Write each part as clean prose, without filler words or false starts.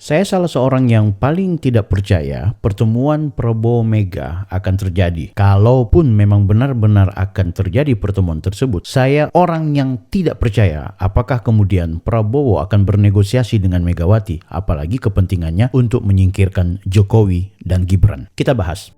Saya salah seorang yang paling tidak percaya pertemuan Prabowo Mega akan terjadi. Kalaupun memang benar-benar akan terjadi pertemuan tersebut, saya orang yang tidak percaya apakah kemudian Prabowo akan bernegosiasi dengan Megawati, apalagi kepentingannya untuk menyingkirkan Jokowi dan Gibran. Kita bahas.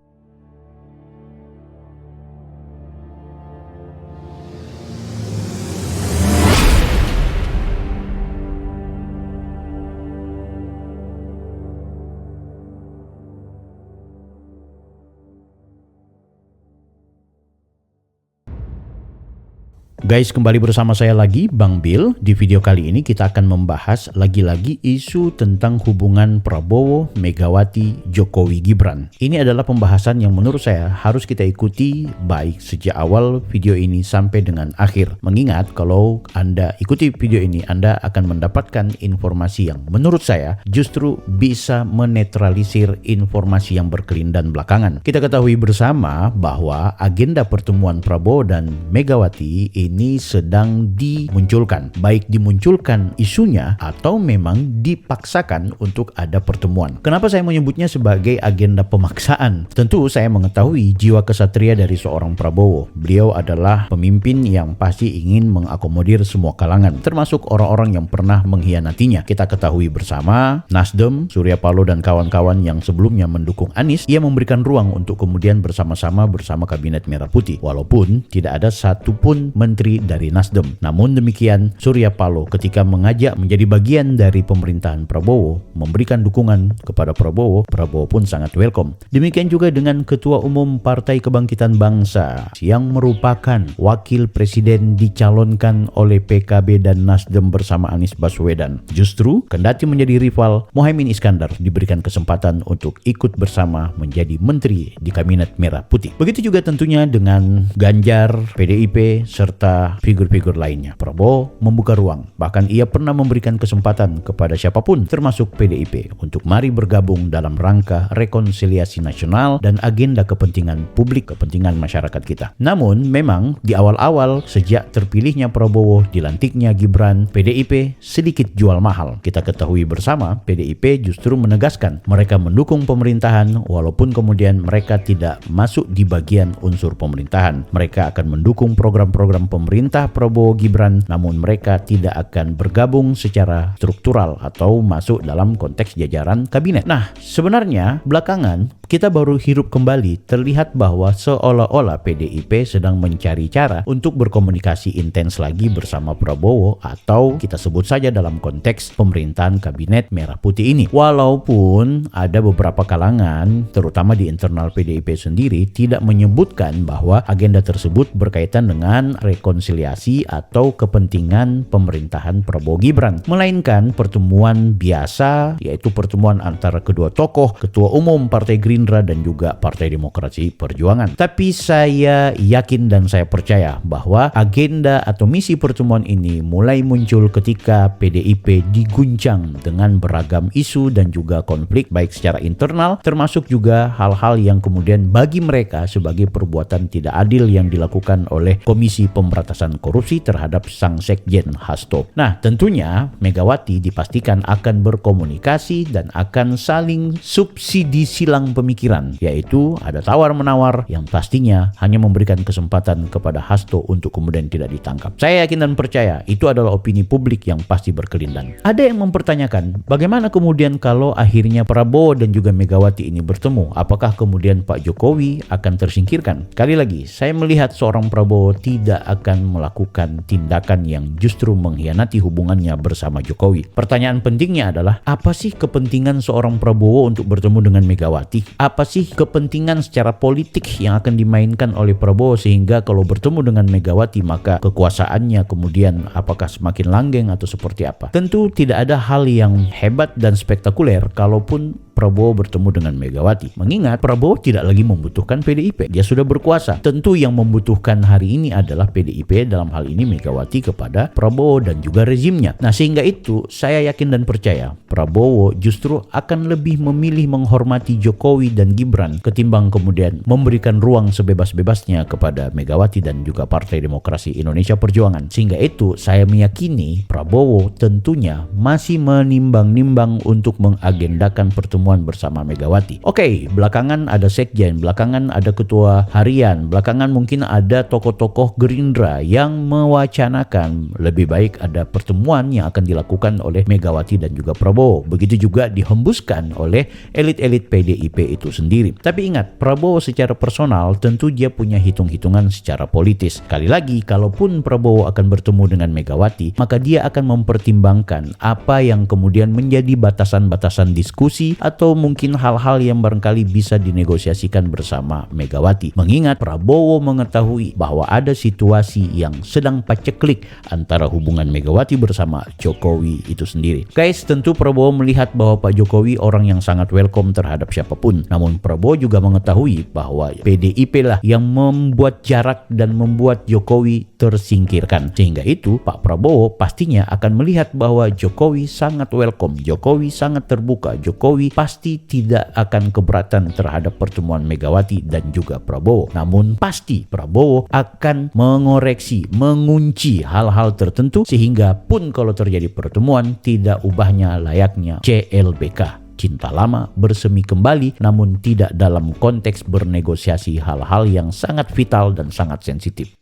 Guys, kembali bersama saya lagi, Bang Bill. Di video kali ini kita akan membahas lagi-lagi isu tentang hubungan Prabowo, Megawati, Jokowi, Gibran. Ini adalah pembahasan yang menurut saya harus kita ikuti baik sejak awal video ini sampai dengan akhir. Mengingat kalau Anda ikuti video ini, Anda akan mendapatkan informasi yang menurut saya justru bisa menetralisir informasi yang berkelindan belakangan. Kita ketahui bersama bahwa agenda pertemuan Prabowo dan Megawati ini sedang dimunculkan, baik dimunculkan isunya atau memang dipaksakan untuk ada pertemuan. Kenapa saya menyebutnya sebagai agenda pemaksaan? Tentu saya mengetahui jiwa kesatria dari seorang Prabowo. Beliau adalah pemimpin yang pasti ingin mengakomodir semua kalangan, termasuk orang-orang yang pernah mengkhianatinya. Kita ketahui bersama Nasdem, Surya Paloh dan kawan-kawan yang sebelumnya mendukung Anies, ia memberikan ruang untuk kemudian bersama-sama bersama Kabinet Merah Putih. Walaupun tidak ada satupun menteri dari Nasdem. Namun demikian, Surya Paloh ketika mengajak menjadi bagian dari pemerintahan Prabowo, memberikan dukungan kepada Prabowo, Prabowo pun sangat welcome. Demikian juga dengan Ketua Umum Partai Kebangkitan Bangsa yang merupakan wakil presiden dicalonkan oleh PKB dan Nasdem bersama Anies Baswedan. Justru, kendati menjadi rival, Mohaimin Iskandar diberikan kesempatan untuk ikut bersama menjadi menteri di Kabinet Merah Putih. Begitu juga tentunya dengan Ganjar, PDIP, serta figur-figur lainnya. Prabowo membuka ruang, bahkan ia pernah memberikan kesempatan kepada siapapun termasuk PDIP untuk mari bergabung dalam rangka rekonsiliasi nasional dan agenda kepentingan publik, kepentingan masyarakat kita. Namun memang di awal-awal sejak terpilihnya Prabowo, dilantiknya Gibran, PDIP sedikit jual mahal. Kita ketahui bersama PDIP justru menegaskan mereka mendukung pemerintahan walaupun kemudian mereka tidak masuk di bagian unsur pemerintahan. Mereka akan mendukung program-program pemerintah Prabowo Gibran, namun mereka tidak akan bergabung secara struktural atau masuk dalam konteks jajaran kabinet. Nah, sebenarnya belakangan kita baru hirup kembali terlihat bahwa seolah-olah PDIP sedang mencari cara untuk berkomunikasi intens lagi bersama Prabowo atau kita sebut saja dalam konteks pemerintahan Kabinet Merah Putih ini. Walaupun ada beberapa kalangan, terutama di internal PDIP sendiri, tidak menyebutkan bahwa agenda tersebut berkaitan dengan rekonsiliasi atau kepentingan pemerintahan Prabowo Gibran, melainkan pertemuan biasa, yaitu pertemuan antara kedua tokoh, Ketua Umum Partai Gerindra dan juga Partai Demokrasi Perjuangan. Tapi saya yakin dan saya percaya bahwa agenda atau misi pertemuan ini mulai muncul ketika PDIP diguncang dengan beragam isu dan juga konflik baik secara internal, termasuk juga hal-hal yang kemudian bagi mereka sebagai perbuatan tidak adil yang dilakukan oleh Komisi Pemberantasan Korupsi terhadap sang sekjen Hasto. Nah, tentunya Megawati dipastikan akan berkomunikasi dan akan saling subsidi silang pemikiran, yaitu ada tawar-menawar yang pastinya hanya memberikan kesempatan kepada Hasto untuk kemudian tidak ditangkap. Saya yakin dan percaya itu adalah opini publik yang pasti berkelindan. Ada yang mempertanyakan, bagaimana kemudian kalau akhirnya Prabowo dan juga Megawati ini bertemu? Apakah kemudian Pak Jokowi akan tersingkirkan? Sekali lagi, saya melihat seorang Prabowo tidak akan melakukan tindakan yang justru mengkhianati hubungannya bersama Jokowi. Pertanyaan pentingnya adalah, apa sih kepentingan seorang Prabowo untuk bertemu dengan Megawati? Apa sih kepentingan secara politik yang akan dimainkan oleh Prabowo sehingga kalau bertemu dengan Megawati maka kekuasaannya kemudian apakah semakin langgeng atau seperti apa? Tentu tidak ada hal yang hebat dan spektakuler kalaupun Prabowo bertemu dengan Megawati. Mengingat Prabowo tidak lagi membutuhkan PDIP, dia sudah berkuasa. Tentu yang membutuhkan hari ini adalah PDIP, dalam hal ini Megawati kepada Prabowo dan juga rezimnya. Nah, sehingga itu saya yakin dan percaya Prabowo justru akan lebih memilih menghormati Jokowi dan Gibran ketimbang kemudian memberikan ruang sebebas-bebasnya kepada Megawati dan juga Partai Demokrasi Indonesia Perjuangan. Sehingga itu saya meyakini Prabowo tentunya masih menimbang-nimbang untuk mengagendakan pertemuan bersama Megawati. Oke, belakangan ada sekjen, belakangan ada ketua harian, belakangan mungkin ada tokoh-tokoh Gerindra yang mewacanakan lebih baik ada pertemuan yang akan dilakukan oleh Megawati dan juga Prabowo. Begitu juga dihembuskan oleh elit-elit PDIP itu sendiri. Tapi ingat, Prabowo secara personal tentu dia punya hitung-hitungan secara politis. Sekali lagi, kalaupun Prabowo akan bertemu dengan Megawati, maka dia akan mempertimbangkan apa yang kemudian menjadi batasan-batasan diskusi atau mungkin hal-hal yang barangkali bisa dinegosiasikan bersama Megawati. Mengingat Prabowo mengetahui bahwa ada situasi yang sedang paceklik antara hubungan Megawati bersama Jokowi itu sendiri. Guys, tentu Prabowo melihat bahwa Pak Jokowi orang yang sangat welcome terhadap siapapun. Namun Prabowo juga mengetahui bahwa PDIP lah yang membuat jarak dan membuat Jokowi tersingkirkan. Sehingga itu Pak Prabowo pastinya akan melihat bahwa Jokowi sangat welcome, Jokowi sangat terbuka, Jokowi pasti tidak akan keberatan terhadap pertemuan Megawati dan juga Prabowo. Namun pasti Prabowo akan mengoreksi, mengunci hal-hal tertentu sehingga pun kalau terjadi pertemuan tidak ubahnya layaknya CLBK. Cinta lama bersemi kembali, namun tidak dalam konteks bernegosiasi hal-hal yang sangat vital dan sangat sensitif.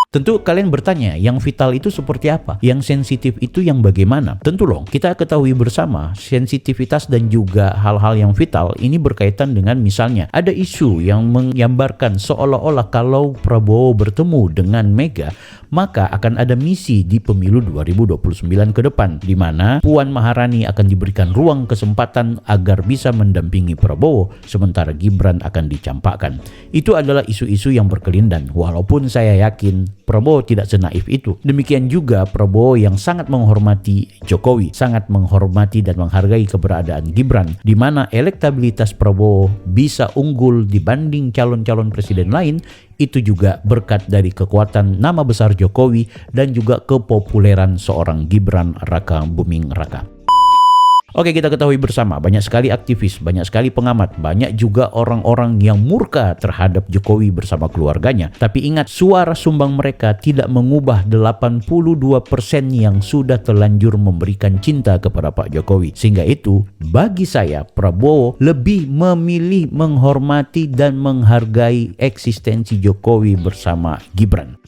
Tentu kalian bertanya, yang vital itu seperti apa? Yang sensitif itu yang bagaimana? Tentu loh, kita ketahui bersama sensitivitas dan juga hal-hal yang vital ini berkaitan dengan misalnya ada isu yang menggambarkan seolah-olah kalau Prabowo bertemu dengan Mega, maka akan ada misi di pemilu 2029 ke depan, di mana Puan Maharani akan diberikan ruang kesempatan agar bisa mendampingi Prabowo, sementara Gibran akan dicampakkan. Itu adalah isu-isu yang berkelindan, walaupun saya yakin Prabowo tidak senaif itu. Demikian juga Prabowo yang sangat menghormati Jokowi, sangat menghormati dan menghargai keberadaan Gibran, di mana elektabilitas Prabowo bisa unggul dibanding calon-calon presiden lain, itu juga berkat dari kekuatan nama besar Jokowi dan juga kepopuleran seorang Gibran Raka Buming Raka. Oke, kita ketahui bersama banyak sekali aktivis, banyak sekali pengamat, banyak juga orang-orang yang murka terhadap Jokowi bersama keluarganya. Tapi ingat, suara sumbang mereka tidak mengubah 82% yang sudah terlanjur memberikan cinta kepada Pak Jokowi. Sehingga itu, bagi saya, Prabowo lebih memilih menghormati dan menghargai eksistensi Jokowi bersama Gibran.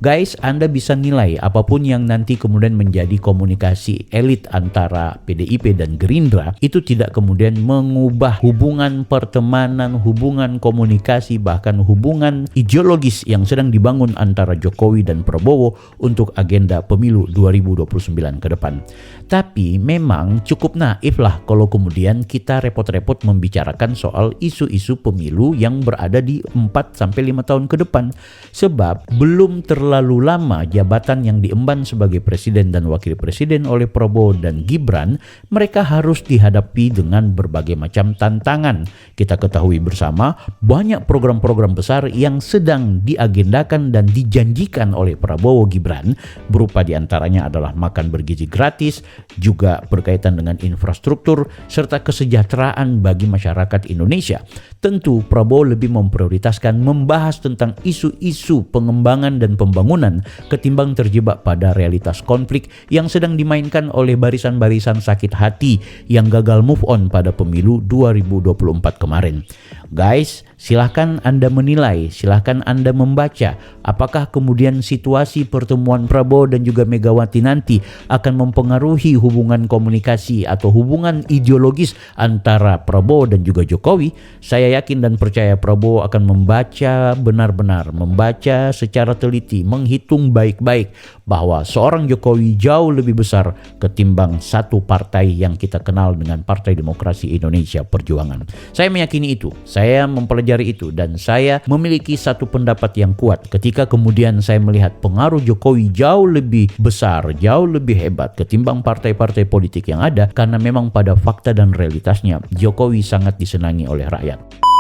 Guys, Anda bisa nilai apapun yang nanti kemudian menjadi komunikasi elit antara PDIP dan Gerindra, itu tidak kemudian mengubah hubungan pertemanan, hubungan komunikasi, bahkan hubungan ideologis yang sedang dibangun antara Jokowi dan Prabowo untuk agenda pemilu 2029 ke depan. Tapi memang cukup naif lah kalau kemudian kita repot-repot membicarakan soal isu-isu pemilu yang berada di 4-5 tahun ke depan. Sebab belum terlalu lama jabatan yang diemban sebagai presiden dan wakil presiden oleh Prabowo dan Gibran, mereka harus dihadapi dengan berbagai macam tantangan. Kita ketahui bersama banyak program-program besar yang sedang diagendakan dan dijanjikan oleh Prabowo Gibran, berupa diantaranya adalah makan bergizi gratis, juga berkaitan dengan infrastruktur serta kesejahteraan bagi masyarakat Indonesia. Tentu Prabowo lebih memprioritaskan membahas tentang isu-isu pengembangan dan pembangunan ketimbang terjebak pada realitas konflik yang sedang dimainkan oleh barisan-barisan sakit hati yang gagal move on pada pemilu 2024 kemarin. Guys, silahkan Anda menilai, silahkan Anda membaca apakah kemudian situasi pertemuan Prabowo dan juga Megawati nanti akan mempengaruhi hubungan komunikasi atau hubungan ideologis antara Prabowo dan juga Jokowi. Saya yakin dan percaya Prabowo akan membaca benar-benar, membaca secara teliti, menghitung baik-baik bahwa seorang Jokowi jauh lebih besar ketimbang satu partai yang kita kenal dengan Partai Demokrasi Indonesia Perjuangan. Saya meyakini itu. Saya mempelajari mempelajari itu dan saya memiliki satu pendapat yang kuat ketika kemudian saya melihat pengaruh Jokowi jauh lebih besar, jauh lebih hebat ketimbang partai-partai politik yang ada, karena memang pada fakta dan realitasnya Jokowi sangat disenangi oleh rakyat.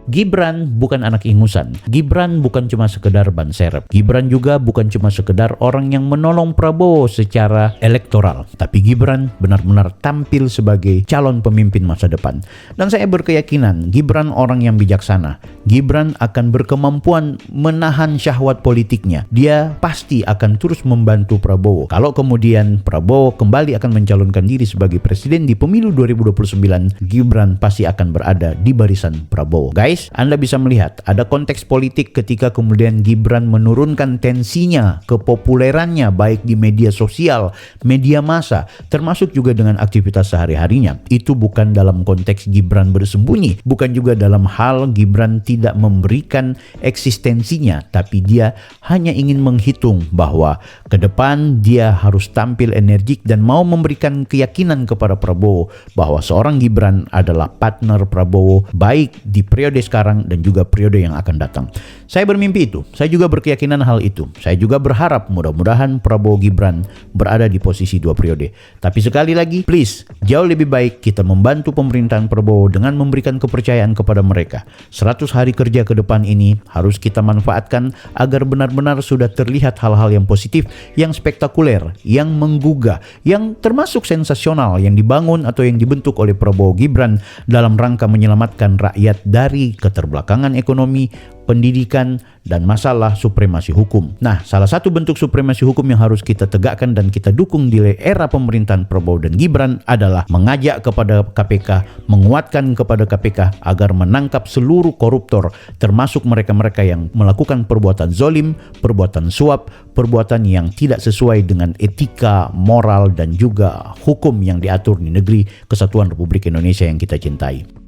Gibran bukan anak ingusan. Gibran bukan cuma sekedar ban serep. Gibran juga bukan cuma sekedar orang yang menolong Prabowo secara elektoral. Tapi Gibran benar-benar tampil sebagai calon pemimpin masa depan. Dan saya berkeyakinan Gibran orang yang bijaksana. Gibran akan berkemampuan menahan syahwat politiknya. Dia pasti akan terus membantu Prabowo. Kalau kemudian Prabowo kembali akan mencalonkan diri sebagai presiden di pemilu 2029, Gibran pasti akan berada di barisan Prabowo. Guys, Anda bisa melihat ada konteks politik ketika kemudian Gibran menurunkan tensinya, kepopulerannya baik di media sosial, media massa, termasuk juga dengan aktivitas sehari-harinya. Itu bukan dalam konteks Gibran bersembunyi, bukan juga dalam hal Gibran tidak memberikan eksistensinya, tapi dia hanya ingin menghitung bahwa ke depan dia harus tampil energik dan mau memberikan keyakinan kepada Prabowo bahwa seorang Gibran adalah partner Prabowo baik di periode sekarang dan juga periode yang akan datang. Saya bermimpi itu. Saya juga berkeyakinan hal itu. Saya juga berharap mudah-mudahan Prabowo Gibran berada di posisi 2 periode. Tapi sekali lagi, please, jauh lebih baik kita membantu pemerintahan Prabowo dengan memberikan kepercayaan kepada mereka. 100 hari kerja ke depan ini harus kita manfaatkan agar benar-benar sudah terlihat hal-hal yang positif, yang spektakuler, yang menggugah, yang termasuk sensasional yang dibangun atau yang dibentuk oleh Prabowo Gibran dalam rangka menyelamatkan rakyat dari keterbelakangan ekonomi, pendidikan, dan masalah supremasi hukum. Nah, salah satu bentuk supremasi hukum yang harus kita tegakkan dan kita dukung di era pemerintahan Prabowo dan Gibran adalah mengajak kepada KPK, menguatkan kepada KPK agar menangkap seluruh koruptor, termasuk mereka-mereka yang melakukan perbuatan zolim, perbuatan suap, perbuatan yang tidak sesuai dengan etika, moral, dan juga hukum yang diatur di negeri Kesatuan Republik Indonesia yang kita cintai.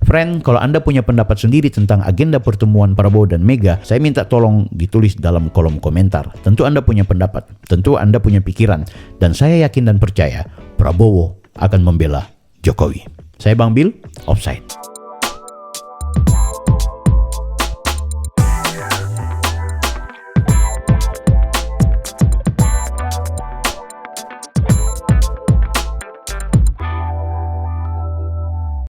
Friend, kalau Anda punya pendapat sendiri tentang agenda pertemuan Prabowo dan Mega, saya minta tolong ditulis dalam kolom komentar. Tentu Anda punya pendapat, tentu Anda punya pikiran, dan saya yakin dan percaya Prabowo akan membela Jokowi. Saya Bang Bil, Offside.